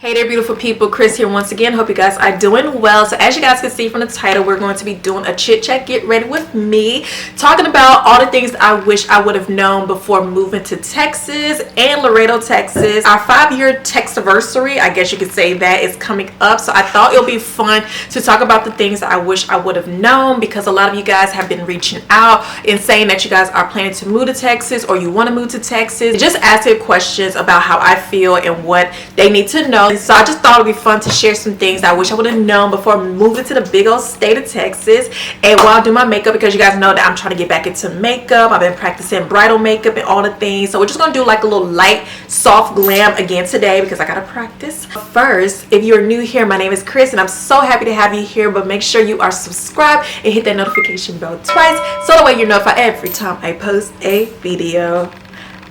Hey there, beautiful people. Chris here once again. Hope you guys are doing well. So as you guys can see from the title, we're going to be doing a chit chat, get ready with me, talking about all the things I wish I would have known before moving to Texas and Laredo, Texas. Our 5-year Textiversary, I guess you could say, that is coming up. So I thought it'll be fun to talk about the things I wish I would have known, because a lot of you guys have been reaching out and saying that you guys are planning to move to Texas or you want to move to Texas. Just asking questions about how I feel and what they need to know. So I just thought it would be fun to share some things I wish I would have known before moving to the big old state of Texas. And while I do my makeup, because you guys know that I'm trying to get back into makeup, I've been practicing bridal makeup and all the things. So we're just going to do like a little light, soft glam again today because I got to practice. First, if you're new here, my name is Chris and I'm so happy to have you here. But make sure you are subscribed and hit that notification bell twice so that way you're notified every time I post a video.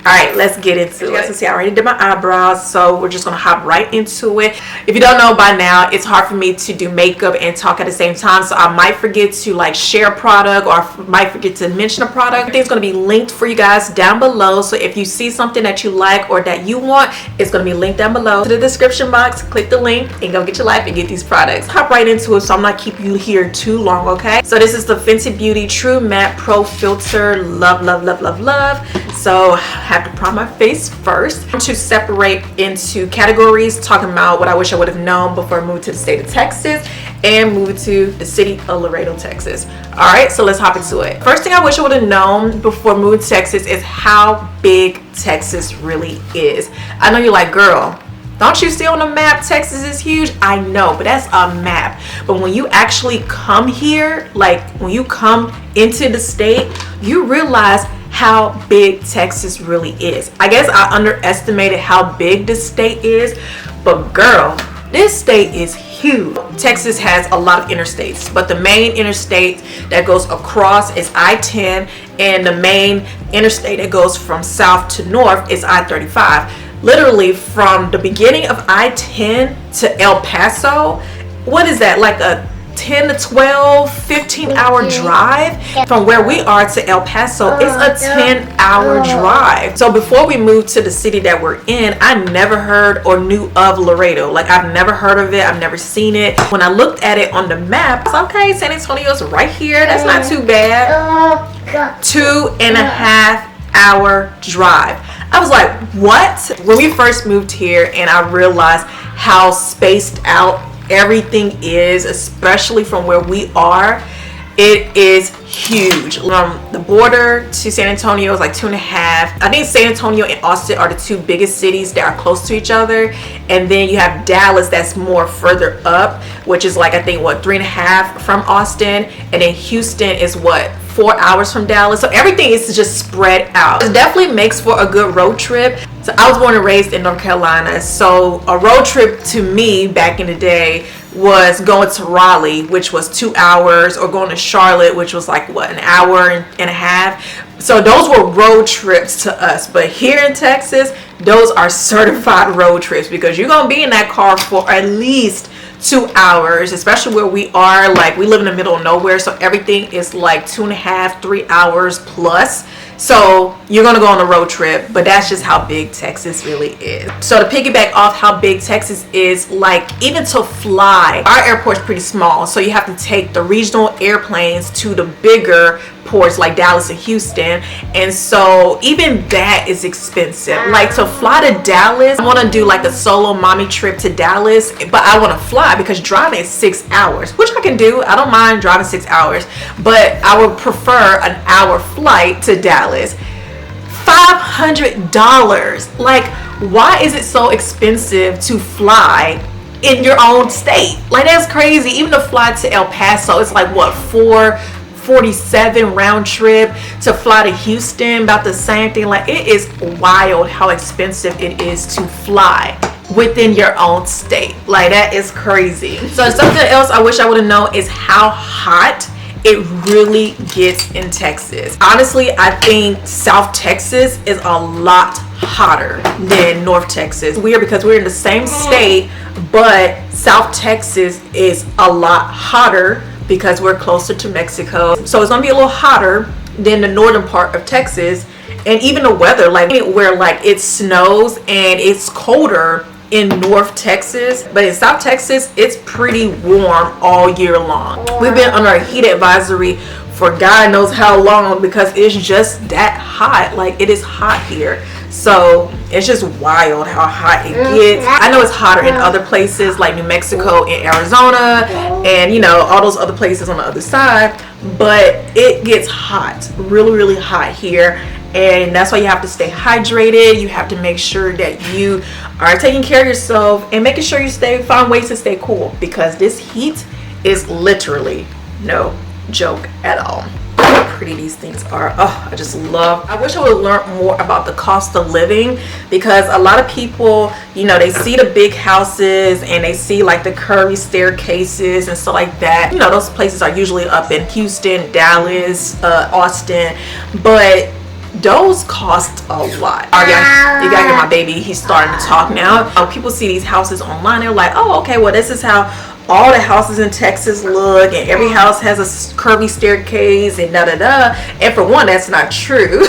Alright, let's get into it. So see, I already did my eyebrows, so we're just gonna hop right into it. If you don't know by now, it's hard for me to do makeup and talk at the same time, so I might forget to like share a product, or I might forget to mention a product. Everything's gonna be linked for you guys down below, so if you see something that you like or that you want, it's gonna be linked down below to the description box. Click the link and go get your life and get these products. Hop right into it so I'm not keeping you here too long, okay? So this is the Fenty Beauty True Matte Pro Filter. Love, love, love, love, love. So I have to prime my face first. I'm going to separate into categories, talking about what I wish I would have known before I moved to the state of Texas and moving to the city of Laredo, Texas. Alright, so let's hop into it. First thing I wish I would have known before moving to Texas is how big Texas really is. I know you're like, girl, don't you see on the map Texas is huge? I know, but that's a map. But when you actually come here, like when you come into the state, you realize how big Texas really is. I guess I underestimated how big this state is, but girl, this state is huge. Texas has a lot of interstates, but the main interstate that goes across is I-10, and the main interstate that goes from south to north is I-35. Literally from the beginning of I-10 to El Paso, what is that, like a 10 to 12, 15 hour drive? From where we are to El Paso, it's a 10-hour drive. So before we moved to the city that we're in, I never heard or knew of Laredo. Like, I've never heard of it, I've never seen it. When I looked at it on the map, I was okay, San Antonio's right here, that's not too bad. 2.5 hour drive. I was like, what? When we first moved here and I realized how spaced out everything is, especially from where we are, it is huge. From the border to San Antonio is like 2.5. I think San Antonio and Austin are the two biggest cities that are close to each other, and then you have Dallas that's more further up, which is like, I think, what, 3.5 from Austin, and then Houston is what, 4 hours from Dallas. So everything is just spread out. It definitely makes for a good road trip. So I was born and raised in North Carolina, so a road trip to me back in the day was going to Raleigh, which was 2 hours, or going to Charlotte, which was like what, an hour and a half. So those were road trips to us. But here in Texas, those are certified road trips, because you're gonna be in that car for at least 2 hours, especially where we are. Like, we live in the middle of nowhere, so everything is like 2.5, 3 hours plus. So you're gonna go on a road trip, but that's just how big Texas really is. So to piggyback off how big Texas is, like, even to fly, our airport's pretty small, so you have to take the regional airplanes to the bigger ports like Dallas and Houston, and so even that is expensive. Like, to fly to Dallas, I want to do like a solo mommy trip to Dallas, but I want to fly because driving is 6 hours, which I can do. I don't mind driving 6 hours, but I would prefer an hour flight to Dallas. $500. Like, why is it so expensive to fly in your own state? Like, that's crazy. Even to fly to El Paso, it's like what, $447 round trip. To fly to Houston, about the same thing. Like, it is wild how expensive it is to fly within your own state. Like, that is crazy. So something else I wish I would have known is how hot it really gets in Texas. Honestly, I think South Texas is a lot hotter than North Texas. Weird, because we're in the same state, but South Texas is a lot hotter because we're closer to Mexico. So it's gonna be a little hotter than the northern part of Texas. And even the weather, like where like it snows and it's colder in North Texas, but in South Texas it's pretty warm all year long. We've been under a heat advisory for God knows how long because it's just that hot. Like, it is hot here. So it's just wild how hot it gets. I know it's hotter in other places like New Mexico and Arizona and, you know, all those other places on the other side, but it gets hot, really, really hot here. And that's why you have to stay hydrated. You have to make sure that you are taking care of yourself and making sure you find ways to stay cool, because this heat is literally no joke at all. How pretty these things are. Oh, I just love. I wish I would have learned more about the cost of living, because a lot of people, you know, they see the big houses and they see like the curvy staircases and stuff like that. You know, those places are usually up in Houston, Dallas, Austin, but those cost a lot. Oh yeah, you gotta hear my baby. He's starting to talk now. People see these houses online. They're like, oh, okay, well, this is how all the houses in Texas look, and every house has a curvy staircase and da da da. And for one, that's not true.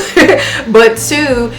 But two,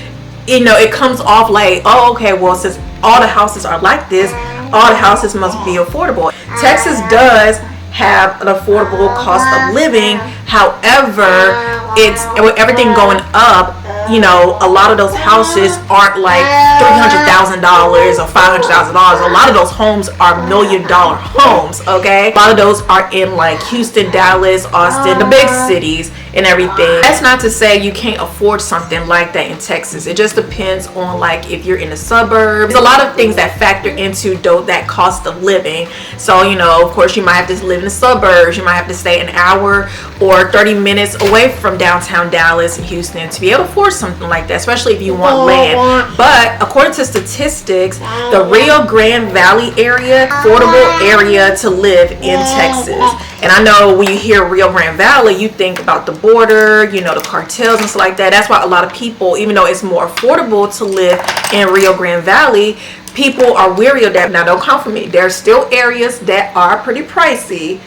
you know, it comes off like, oh, okay, well, since all the houses are like this, all the houses must be affordable. Texas does have an affordable cost of living. However, it's with everything going up, you know, a lot of those houses aren't like $300,000 or $500,000. A lot of those homes are $1 million homes, okay? A lot of those are in like Houston, Dallas, Austin, the big cities and everything. That's not to say you can't afford something like that in Texas. It just depends on like if you're in the suburbs. There's a lot of things that factor into that cost of living. So, you know, of course, you might have to live in the suburbs. You might have to stay an hour or 30 minutes away from downtown Dallas and Houston to be able to afford something like that, especially if you want land. But according to statistics, the Rio Grande Valley area, affordable area to live in Texas. And I know when you hear Rio Grande Valley, you think about the border, you know, the cartels and stuff like that. That's why a lot of people, even though it's more affordable to live in Rio Grande Valley, people are weary of that. Now, don't come for me. There are still areas that are pretty pricey,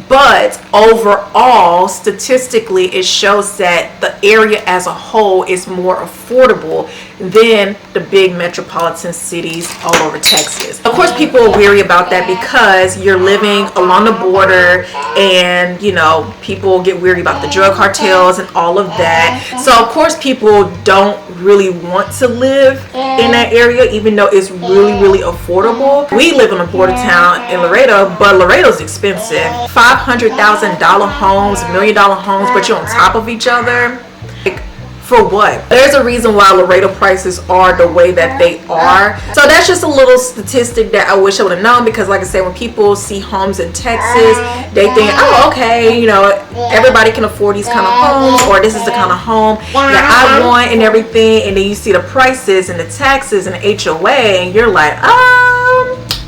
but overall, statistically, it shows that the area as a whole is more affordable than the big metropolitan cities all over Texas. Of course, people are weary about that because you're living along the border, and, you know, people get weary about the drug cartels and all of that. So, of course, people don't really want to live in that area, even though it's really, really affordable. We live in a border town in Laredo, but Laredo's expensive. $500,000 homes, $1 million homes, but you're on top of each other. Like, for what? There's a reason why Laredo prices are the way that they are. So that's just a little statistic that I wish I would have known, because like I said, when people see homes in Texas, they think, oh, okay, you know, everybody can afford these kind of homes, or this is the kind of home that I want and everything. And then you see the prices and the taxes and the HOA, and you're like,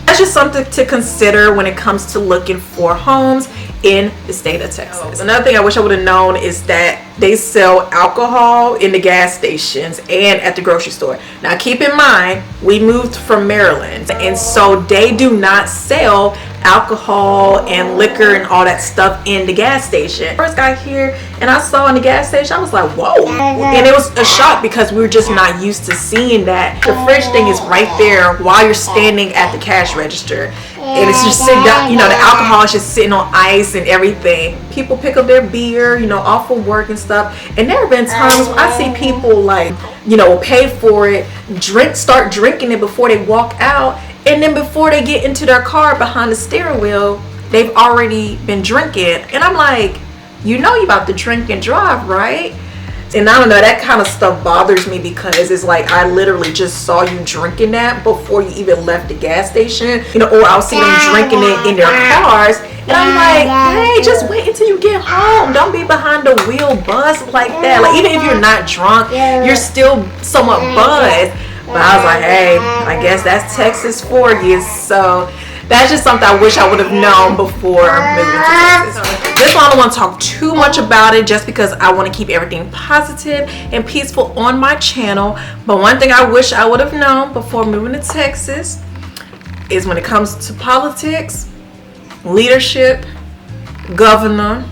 that's just something to consider when it comes to looking for homes in the state of Texas. Another thing I wish I would have known is that they sell alcohol in the gas stations and at the grocery store. Now, keep in mind, we moved from Maryland, and so they do not sell alcohol and liquor and all that stuff in the gas station. First got here and I saw in the gas station, I was like, whoa. And it was a shock because we were just not used to seeing that. The fridge thing is right there while you're standing at the cash register. And it's just sitting down, you know, the alcohol is just sitting on ice and everything. People pick up their beer, you know, off of work and stuff. And there have been times where I see people like, you know, pay for it, start drinking it before they walk out. And then before they get into their car behind the steering wheel, they've already been drinking. And I'm like, you know you about to drink and drive, right? And I don't know, that kind of stuff bothers me because it's like I literally just saw you drinking that before you even left the gas station, you know, or I'll see them drinking it in their cars. And I'm like, hey, just wait until you get home. Don't be behind the wheel buzzed like that. Like, even if you're not drunk, you're still somewhat buzzed. But I was like, hey, I guess that's Texas for you. So that's just something I wish I would have known before moving to Texas. This one I don't want to talk too much about it just because I want to keep everything positive and peaceful on my channel. But one thing I wish I would have known before moving to Texas is when it comes to politics, leadership, governor,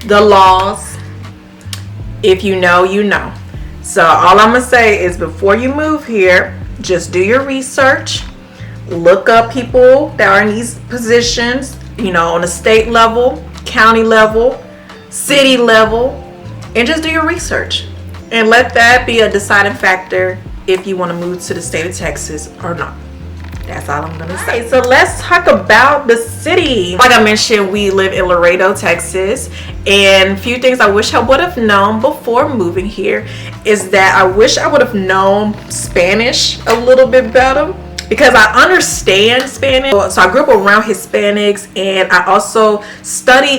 the laws. If you know, you know. So all I'm going to say is before you move here, just do your research. look up people that are in these positions, you know, on the state level, county level, city level, and just do your research. And let that be a deciding factor if you want to move to the state of Texas or not. That's all I'm gonna say. So let's talk about the city. Like I mentioned, we live in Laredo, Texas, and a few things I wish I would have known before moving here is that I wish I would have known Spanish a little bit better, because I understand Spanish. So I grew up around Hispanics, and I also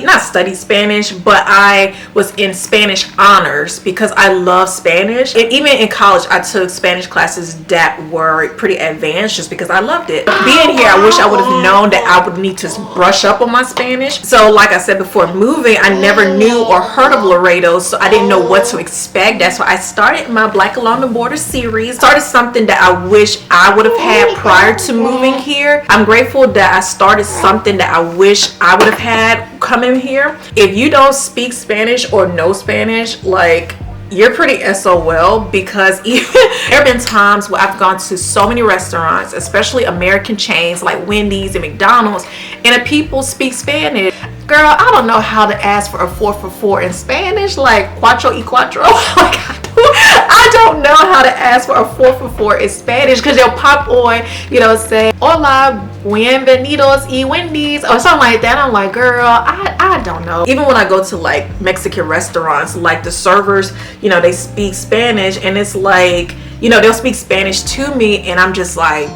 not studied Spanish, but I was in Spanish honors because I love Spanish. And even in college, I took Spanish classes that were pretty advanced just because I loved it. Being here, I wish I would have known that I would need to brush up on my Spanish. So like I said before moving, I never knew or heard of Laredo, so I didn't know what to expect. That's why I started my Black Along the Border series. Started something that I wish I would have had prior to moving here. I'm grateful that I started something that I wish I would have had coming here. If you don't speak Spanish or know Spanish, like, you're pretty SOL, because even there have been times where I've gone to so many restaurants, especially American chains like Wendy's and McDonald's, and the people speak Spanish. Girl, I don't know how to ask for a 4 for $4 in Spanish, like cuatro y cuatro. Like, I don't know how to ask for a 4 for $4 in Spanish, because they'll pop on, you know, say hola, bienvenidos y Wendy's or something like that. I'm like, girl, I don't know. Even when I go to like Mexican restaurants, like the servers, you know, they speak Spanish, and it's like, you know, they'll speak Spanish to me, and I'm just like,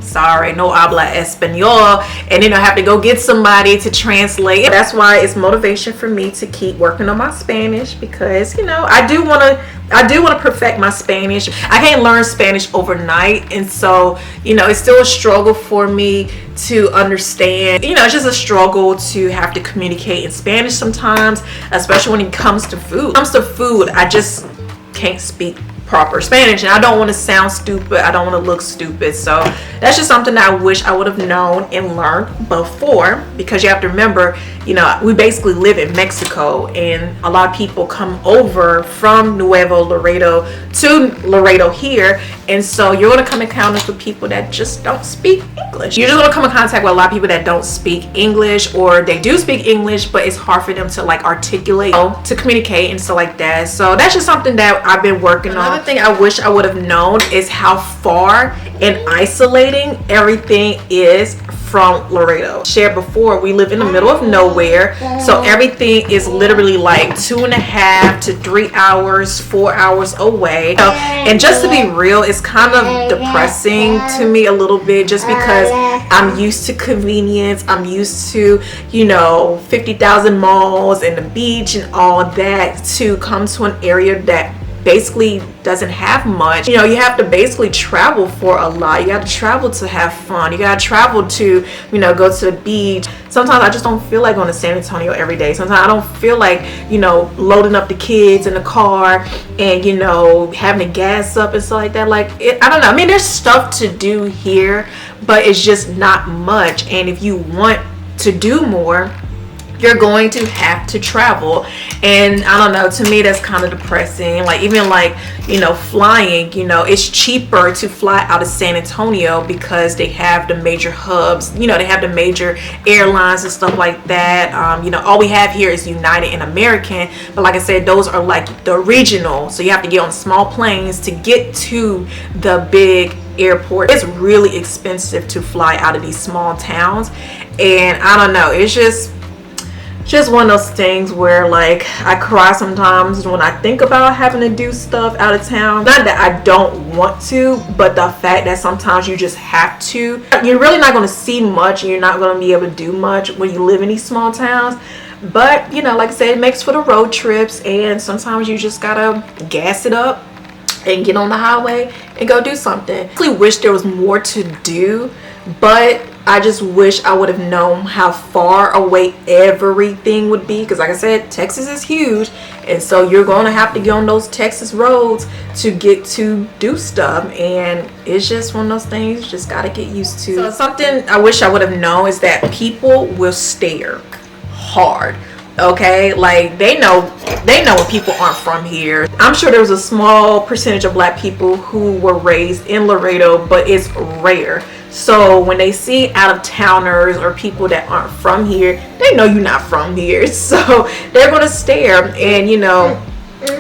sorry, no habla español, and then I have to go get somebody to translate. That's why it's motivation for me to keep working on my Spanish, because, you know, I do want to perfect my Spanish. I can't learn Spanish overnight, and so, you know, it's still a struggle for me to understand. You know, it's just a struggle to have to communicate in Spanish sometimes, especially when it comes to food. When it comes to food, I just can't speak proper Spanish, and I don't want to sound stupid. I don't want to look stupid. So that's just something that I wish I would have known and learned before, because you have to remember, you know, we basically live in Mexico, and a lot of people come over from Nuevo Laredo to Laredo here, and so you're going to come in contact with people that just don't speak English. You're just going to come in contact with a lot of people that don't speak English, or they do speak English, but it's hard for them to like articulate, to communicate and stuff like that. So that's just something that I've been working on. Another thing I wish I would have known is how far and isolating everything is from Laredo. Shared before, we live in the middle of nowhere, so everything is literally like 2.5 to 3 hours, 4 hours away. So, and just to be real, it's kind of depressing to me a little bit, just because I'm used to convenience. I'm used to, you know, 50,000 malls and the beach and all that, to come to an area that basically doesn't have much. You know, you have to basically travel for a lot. You got to travel to have fun. You got to travel to, you know, go to the beach. Sometimes I just don't feel like going to San Antonio every day. Sometimes I don't feel like, you know, loading up the kids in the car and, you know, having to gas up and stuff like that. Like, I don't know. I mean, there's stuff to do here, but it's just not much. And if you want to do more, you're going to have to travel. And I don't know, to me that's kind of depressing. Like, even like, you know, flying, you know, it's cheaper to fly out of San Antonio because they have the major hubs, you know, they have the major airlines and stuff like that. You know, all we have here is United and American, but like I said, those are like the regional, so you have to get on small planes to get to the big airport. It's really expensive to fly out of these small towns, and I don't know, it's just one of those things where, like, I cry sometimes when I think about having to do stuff out of town. Not that I don't want to, but the fact that sometimes you just have to. You're really not going to see much, and you're not going to be able to do much when you live in these small towns. But, you know, like I said, it makes for the road trips, and sometimes you just gotta gas it up and get on the highway and go do something. I really wish there was more to do, but I just wish I would have known how far away everything would be, because like I said, Texas is huge, and so you're going to have to get on those Texas roads to get to do stuff, and it's just one of those things you just got to get used to. So something I wish I would have known is that people will stare hard. Okay, like they know when people aren't from here. I'm sure there was a small percentage of black people who were raised in Laredo, but it's rare. So when they see out of towners or people that aren't from here, they know you're not from here. So they're gonna stare. And you know,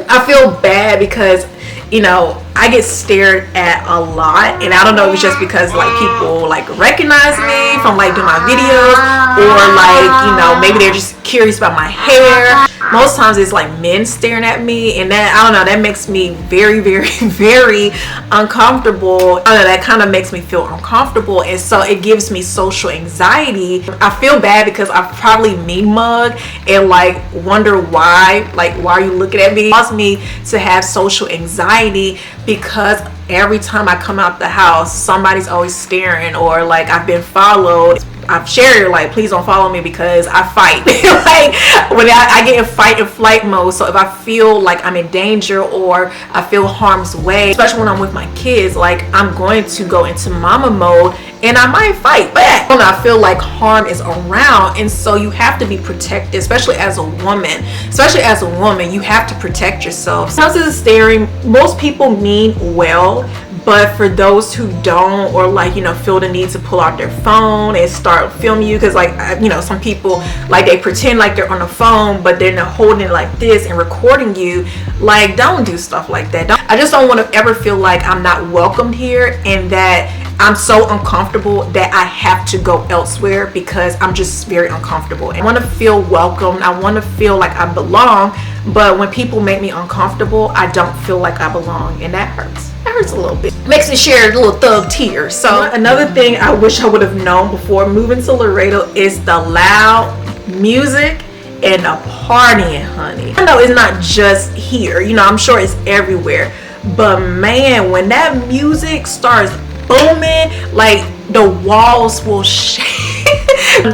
I feel bad because, you know, I get stared at a lot, and I don't know if it's just because like people like recognize me from like doing my videos, or like, you know, maybe they're just curious about my hair. Most times it's like men staring at me, and that, I don't know, that makes me very, very, very uncomfortable. I don't know, that kind of makes me feel uncomfortable, and so it gives me social anxiety. I feel bad because I probably mean mug and like wonder why, like, why are you looking at me? It causes me to have social anxiety because every time I come out the house, somebody's always staring, or like I've been followed. I've shared like, please don't follow me because I fight. Like when I get in fight and flight mode. So if I feel like I'm in danger or I feel harm's way, especially when I'm with my kids, like I'm going to go into mama mode and I might fight back. I feel like harm is around, and so you have to be protected, especially as a woman. Especially as a woman, you have to protect yourself. Sometimes it's staring. Most people mean well, but for those who don't, or like, you know, feel the need to pull out their phone and start filming you, because like, you know, some people like they pretend like they're on the phone, but they're not holding it like this and recording you. Like, don't do stuff like that. I just don't want to ever feel like I'm not welcomed here, and that I'm so uncomfortable that I have to go elsewhere because I'm just very uncomfortable. And I want to feel welcomed. I want to feel like I belong. But when people make me uncomfortable, I don't feel like I belong, and that hurts. That hurts a little bit. Makes me share a little thug tears. So another thing I wish I would have known before moving to Laredo is the loud music and the partying, honey. I know it's not just here. You know, I'm sure it's everywhere. But man, when that music starts booming, like the walls will shake.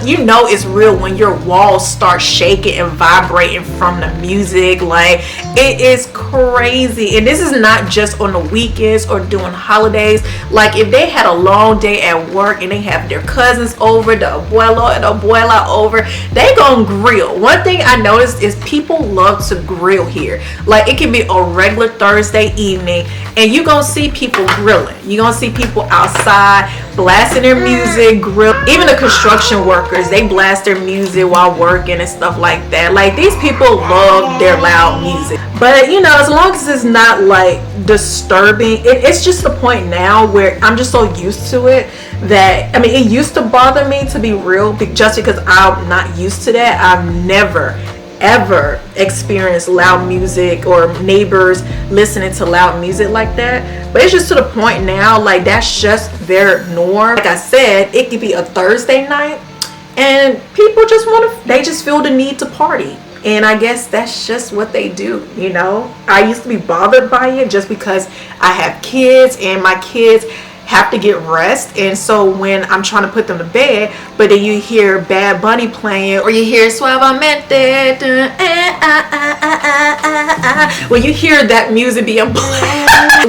You know it's real when your walls start shaking and vibrating from the music. Like, it is crazy. And this is not just on the weekends or during holidays. Like, if they had a long day at work and they have their cousins over, the abuelo and abuela over, they gonna grill. One thing I noticed is people love to grill here. Like, it can be a regular Thursday evening and you gonna see people grilling. You gonna see people outside blasting their music, grill. Even the construction workers, they blast their music while working and stuff like that. Like, these people love their loud music. But you know, as long as it's not like disturbing, it's just the point now where I'm just so used to it that, I mean, it used to bother me, to be real, just because I'm not used to that. I've never ever experienced loud music or neighbors listening to loud music like that. But it's just to the point now, like, that's just their norm. Like I said, it could be a Thursday night and people just they just feel the need to party. And I guess that's just what they do, you know. I used to be bothered by it just because I have kids and my kids have to get rest, and so when I'm trying to put them to bed, but then you hear Bad Bunny playing, or you hear Suavemente, when you hear that music being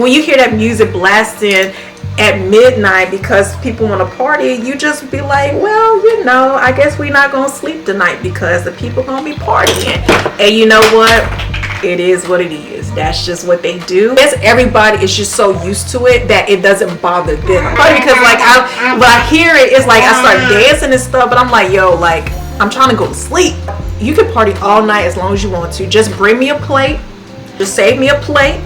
when you hear that music blasting at midnight because people want to party, you just be like, well, you know, I guess we're not gonna sleep tonight because the people gonna be partying. And you know what, it is what it is. That's just what they do. Yes, everybody is just so used to it that it doesn't bother them. Probably because like when I hear it, it's like I start dancing and stuff, but I'm like, yo, like, I'm trying to go to sleep. You can party all night as long as you want to. Just bring me a plate. Just save me a plate.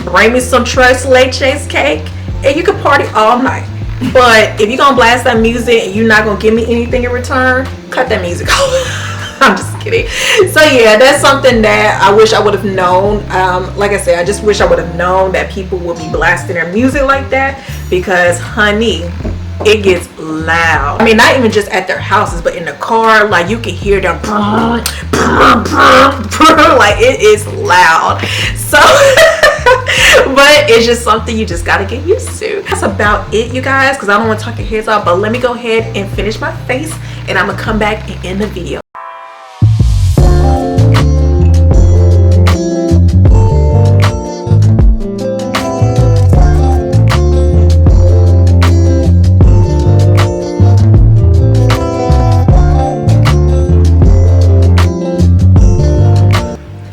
Bring me some tres leches cake, and you can party all night. But if you're gonna blast that music and you're not gonna give me anything in return, cut that music off. I'm just kidding. So yeah, that's something that I wish I would have known. Like I said, I just wish I would have known that people would be blasting their music like that, because honey, it gets loud. I mean, not even just at their houses, but in the car, like you can hear them like, it is loud. So but it's just something you just gotta get used to. That's about it, you guys, because I don't want to talk your heads off. But let me go ahead and finish my face, and I'm gonna come back and end the video.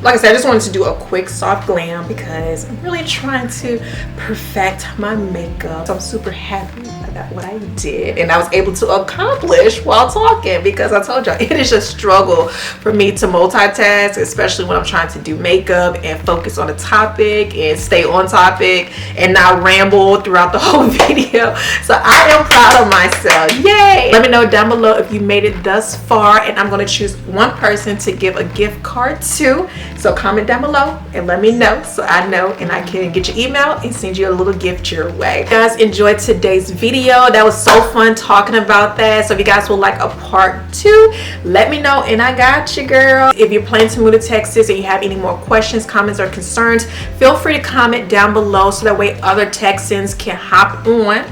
like I said, I just wanted to do a quick soft glam because I'm really trying to perfect my makeup. So I'm super happy about what I did and I was able to accomplish while talking, because I told y'all it is a struggle for me to multitask, especially when I'm trying to do makeup and focus on a topic and stay on topic and not ramble throughout the whole video. So I am proud of myself. Yay! Let me know down below if you made it thus far, and I'm going to choose one person to give a gift card to. So comment down below and let me know so I know and I can get your email and send you a little gift your way. If you guys enjoyed today's video, that was so fun talking about that. So if you guys would like a part 2, let me know and I got you, girl. If you're planning to move to Texas and you have any more questions, comments, or concerns, feel free to comment down below so that way other Texans can hop on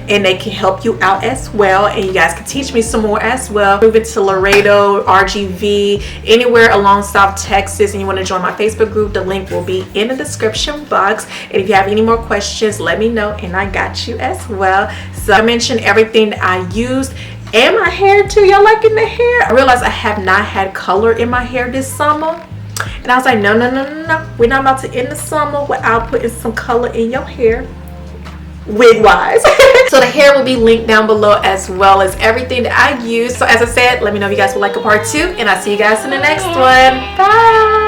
and they can help you out as well, and you guys can teach me some more as well. Moving to Laredo, RGV, anywhere along South Texas, and you want to join my Facebook group, the link will be in the description box. And if you have any more questions, let me know and I got you as well. So I mentioned everything that I used and my hair too. Y'all liking the hair? I realized I have not had color in my hair this summer, and I was like, no, we're not about to end the summer without putting some color in your hair, wig wise. So the hair will be linked down below as well as everything that I use. So as I said, let me know if you guys would like a part 2, and I'll see you guys in the next one. Bye.